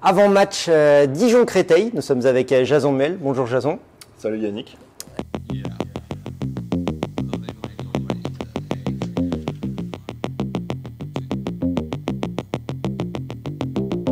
Avant-match Dijon-Créteil, nous sommes avec Jason Muel. Bonjour Jason. Salut Yannick.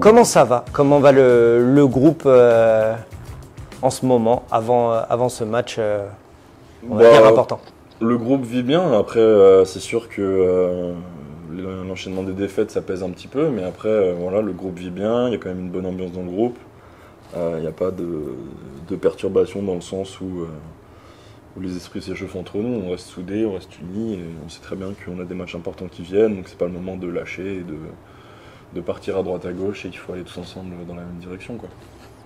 Comment ça va? Comment va le groupe en ce moment, avant ce match on va dire important? Le groupe vit bien, après c'est sûr que l'enchaînement des défaites ça pèse un petit peu, mais après voilà, le groupe vit bien, il y a quand même une bonne ambiance dans le groupe, il n'y a pas de perturbation dans le sens où les esprits s'échauffent entre nous, on reste soudés, on reste unis, et on sait très bien qu'on a des matchs importants qui viennent, donc c'est pas le moment de lâcher et de partir à droite à gauche et qu'il faut aller tous ensemble dans la même direction, quoi.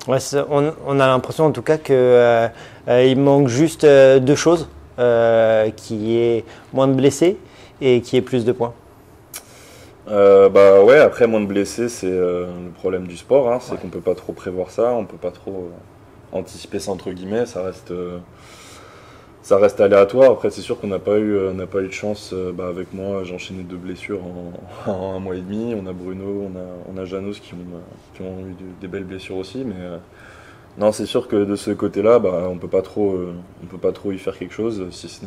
Ouais, on a l'impression en tout cas qu'il manque juste deux choses, qui est moins de blessés et qui est plus de points. Bah ouais, après moins de blessés, c'est le problème du sport, hein, c'est qu'on peut pas trop prévoir ça, on peut pas trop anticiper ça entre guillemets, ça reste aléatoire. Après c'est sûr qu'on n'a pas eu de chance. Avec moi, j'ai enchaîné 2 blessures en un mois et demi. On a Bruno, on a Janos qui ont eu des belles blessures aussi, mais non, c'est sûr que de ce côté-là, on peut pas trop y faire quelque chose, si ce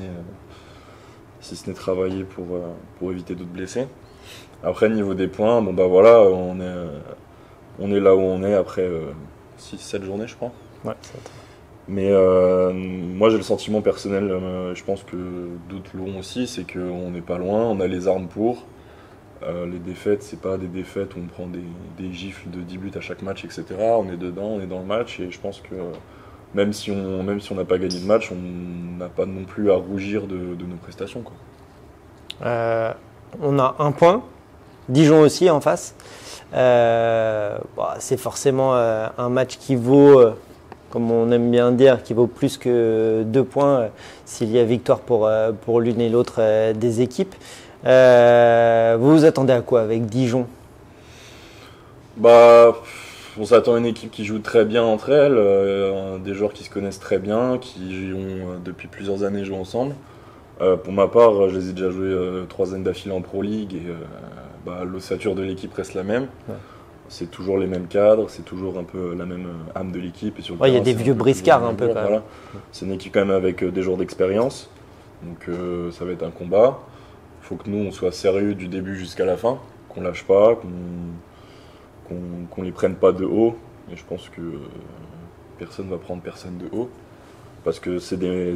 n'est travailler pour éviter d'autres blessés. Après niveau des points, voilà, on est là où on est après 6-7 journées, je crois. Ouais, mais moi j'ai le sentiment personnel, je pense que d'autres l'ont aussi, c'est qu'on n'est pas loin, on a les armes pour. Les défaites, c'est pas des défaites où on prend des gifles de 10 buts à chaque match, etc. On est dedans, on est dans le match, et je pense que même si on n'a pas gagné de match, on n'a pas non plus à rougir de nos prestations, quoi. On a un point, Dijon aussi en face. C'est forcément un match qui vaut, comme on aime bien dire, qui vaut plus que 2 points s'il y a victoire pour l'une et l'autre des équipes. Vous vous attendez à quoi avec Dijon? On s'attend à une équipe qui joue très bien entre elles, des joueurs qui se connaissent très bien, qui ont depuis plusieurs années joué ensemble. Pour ma part, je les ai déjà joués 3 années d'affilée en Pro League, et l'ossature de l'équipe reste la même. Ouais. C'est toujours les mêmes cadres, c'est toujours un peu la même âme de l'équipe. Il y a des vieux briscards un peu quand même. Voilà. C'est une équipe quand même avec des joueurs d'expérience, donc ça va être un combat. Il faut que nous on soit sérieux du début jusqu'à la fin, qu'on lâche pas, qu'on les prenne pas de haut. Et je pense que personne va prendre personne de haut, parce que c'est des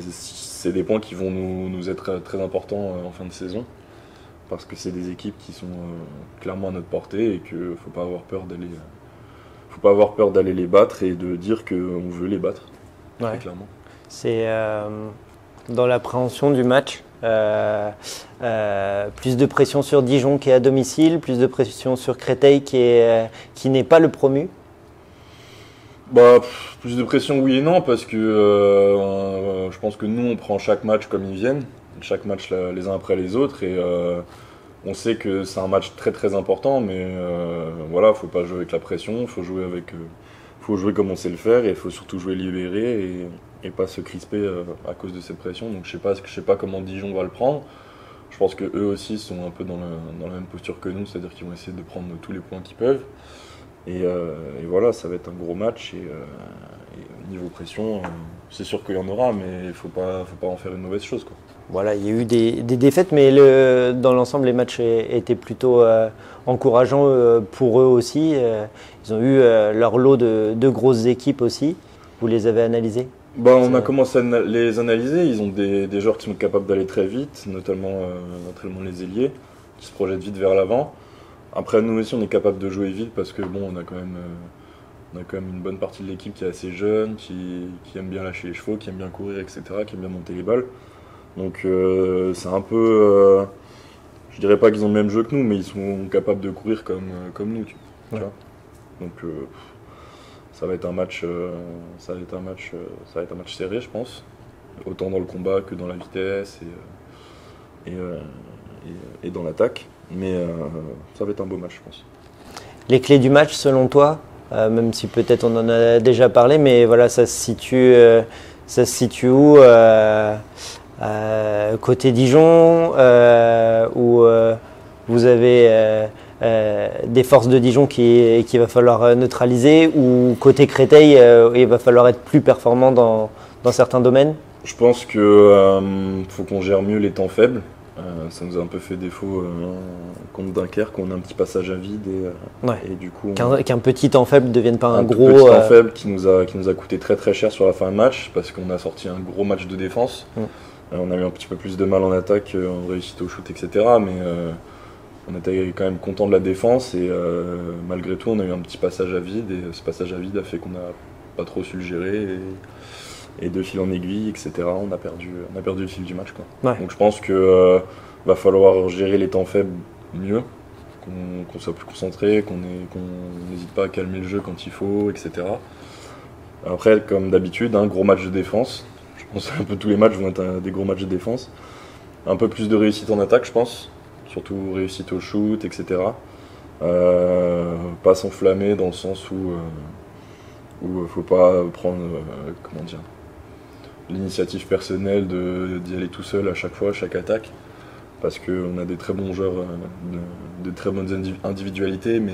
points qui vont nous être très importants en fin de saison. Parce que c'est des équipes qui sont clairement à notre portée, et qu'il ne faut pas avoir peur d'aller les battre et de dire qu'on veut les battre, ouais. Très clairement. C'est dans l'appréhension du match, plus de pression sur Dijon qui est à domicile, plus de pression sur Créteil qui n'est pas le promu. Plus de pression, oui et non, parce que je pense que nous on prend chaque match comme ils viennent, chaque match les uns après les autres, et on sait que c'est un match très très important, mais voilà, faut pas jouer avec la pression, faut jouer comme on sait le faire, et il faut surtout jouer libéré et pas se crisper à cause de cette pression. Donc je sais pas comment Dijon va le prendre. Je pense que eux aussi sont un peu dans la même posture que nous, c'est-à-dire qu'ils vont essayer de prendre tous les points qu'ils peuvent. Et voilà, ça va être un gros match, et niveau pression, c'est sûr qu'il y en aura, mais il faut pas en faire une mauvaise chose, quoi. Voilà, il y a eu des défaites, mais dans l'ensemble, les matchs étaient plutôt encourageants pour eux aussi. Ils ont eu leur lot de grosses équipes aussi. Vous les avez analysés? On a commencé à les analyser. Ils ont des joueurs qui sont capables d'aller très vite, notamment les ailiers, qui se projettent vite vers l'avant. Après, nous aussi, on est capable de jouer vite, parce que on a quand même une bonne partie de l'équipe qui est assez jeune, qui aime bien lâcher les chevaux, qui aime bien courir, etc., qui aime bien monter les balles. Donc c'est un peu, je dirais pas qu'ils ont le même jeu que nous, mais ils sont capables de courir comme nous, tu vois. Donc ça va être un match serré, je pense, autant dans le combat que dans la vitesse et dans l'attaque. Mais ça va être un beau match, je pense. Les clés du match, selon toi, même si peut-être on en a déjà parlé, mais voilà, ça se situe où? Côté Dijon, où vous avez des forces de Dijon qu'il va falloir neutraliser, ou côté Créteil, il va falloir être plus performant dans certains domaines? Je pense que faut qu'on gère mieux les temps faibles. Ça nous a un peu fait défaut contre Dunkerque, on a un petit passage à vide et du coup qu'un petit temps faible ne devienne pas un gros petit temps faible qui nous a coûté très très cher sur la fin de match parce qu'on a sorti un gros match de défense. On a eu un petit peu plus de mal en attaque, en réussite au shoot, etc. Mais on était quand même content de la défense et malgré tout on a eu un petit passage à vide et ce passage à vide a fait qu'on n'a pas trop su le gérer et de fil en aiguille, etc. On a perdu le fil du match, quoi. Donc je pense que va falloir gérer les temps faibles mieux, qu'on soit plus concentré, qu'on n'hésite pas à calmer le jeu quand il faut, etc. Après, comme d'habitude, un gros match de défense. Je pense que un peu tous les matchs vont être des gros matchs de défense. Un peu plus de réussite en attaque, je pense. Surtout réussite au shoot, etc. Pas s'enflammer dans le sens où faut pas prendre l'initiative personnelle d'y aller tout seul à chaque fois, à chaque attaque. Parce qu'on a des très bons joueurs, de très bonnes individualités, mais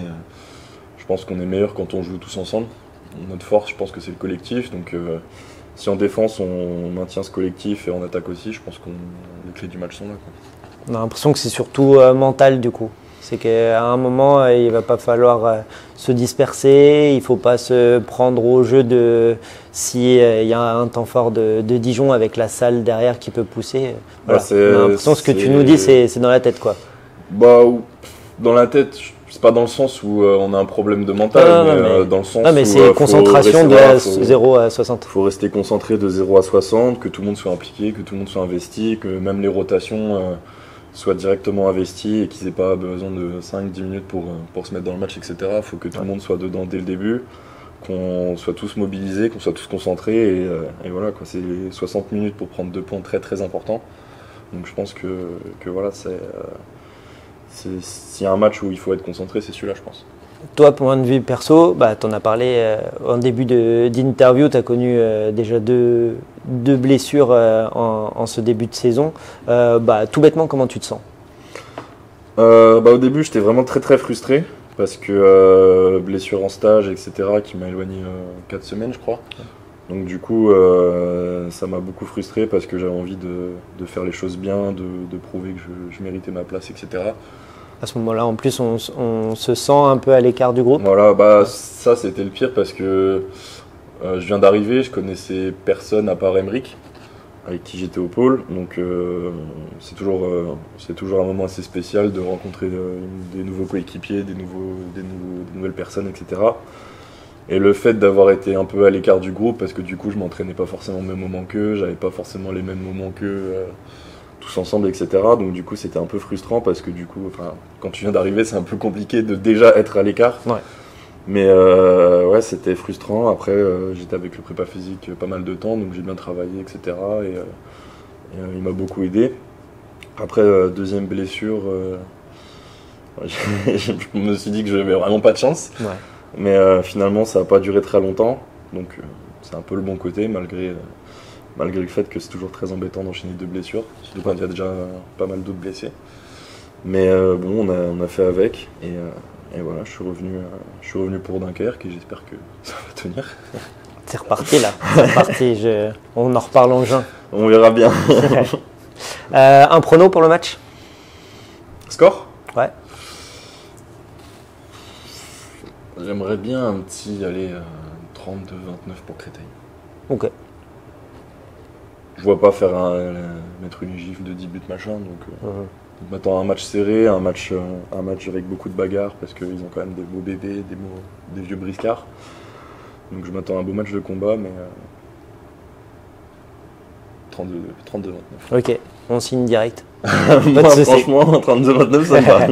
je pense qu'on est meilleur quand on joue tous ensemble. Notre force, je pense que c'est le collectif. Donc si en défense on maintient ce collectif et en attaque aussi, je pense que les clés du match sont là, quoi. On a l'impression que c'est surtout mental du coup. C'est qu'à un moment, il ne va pas falloir se disperser, il ne faut pas se prendre au jeu de s'il y a un temps fort de Dijon avec la salle derrière qui peut pousser. Voilà. On a l'impression que ce que tu nous dis, c'est dans la tête, quoi. Bah, dans la tête, c'est pas dans le sens où on a un problème de mental, mais dans le sens mais c'est concentration de 0 à 60. Il faut rester concentré de 0 à 60, que tout le monde soit impliqué, que tout le monde soit investi, que même les rotations soient directement investis et qu'ils n'aient pas besoin de 5-10 minutes pour se mettre dans le match, etc. Il faut que tout le monde soit dedans dès le début, qu'on soit tous mobilisés, qu'on soit tous concentrés et voilà, quoi. C'est 60 minutes pour prendre 2 points très très importants. Donc je pense que voilà, s'il y a un match où il faut être concentré, c'est celui-là, je pense. Toi, point de vue perso, tu en as parlé en début d'interview, tu as connu déjà deux blessures en ce début de saison. Tout bêtement, comment tu te sens? Au début, j'étais vraiment très très frustré parce que blessure en stage, etc., qui m'a éloigné 4 semaines, je crois. Donc du coup, ça m'a beaucoup frustré parce que j'avais envie de faire les choses bien, de prouver que je méritais ma place, etc. À ce moment-là, en plus, on se sent un peu à l'écart du groupe. Voilà, ça c'était le pire parce que je viens d'arriver, je connaissais personne à part Emeric, avec qui j'étais au pôle. Donc c'est toujours un moment assez spécial de rencontrer des nouveaux coéquipiers, des nouvelles personnes, etc. Et le fait d'avoir été un peu à l'écart du groupe, parce que du coup je m'entraînais pas forcément au même moment qu'eux, j'avais pas forcément les mêmes moments qu'eux, tous ensemble, etc. Donc du coup c'était un peu frustrant parce que du coup, quand tu viens d'arriver, c'est un peu compliqué de déjà être à l'écart. Ouais. Mais c'était frustrant. Après j'étais avec le prépa physique pas mal de temps, donc j'ai bien travaillé, etc. Et il m'a beaucoup aidé. Après deuxième blessure, je me suis dit que je n'avais vraiment pas de chance. Ouais. Mais finalement ça n'a pas duré très longtemps. Donc c'est un peu le bon côté malgré le fait que c'est toujours très embêtant d'enchaîner 2 blessures, surtout quand il y a déjà pas mal d'autres blessés. Mais on a fait avec, et voilà, je suis revenu pour Dunkerque et j'espère que ça va tenir. C'est reparti là, c'est reparti, on en reparle en juin. On verra bien. Un prono pour le match? Score? Ouais. J'aimerais bien un petit 32-29 pour Créteil. Ok. Je vois pas mettre une gifle de 10 buts machin, donc je m'attends à un match serré, un match avec beaucoup de bagarres parce qu'ils ont quand même des beaux bébés, des vieux briscards. Donc je m'attends à un beau match de combat, mais 32-29. Ok, on signe direct. Moi, franchement, 32-29, ça me va.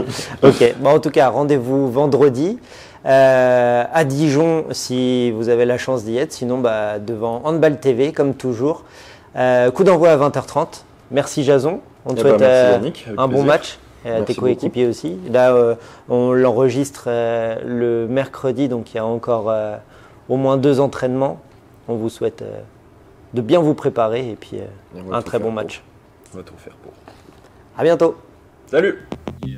Ok, en tout cas, rendez-vous vendredi à Dijon si vous avez la chance d'y être. Sinon, devant Handball TV, comme toujours. Coup d'envoi à 20h30. Merci Jason. On te souhaite un bon match. Et à tes coéquipiers aussi. Là, on l'enregistre le mercredi, donc il y a encore au moins 2 entraînements. On vous souhaite de bien vous préparer et puis un très bon match. On va tout faire pour. À bientôt. Salut. Yeah.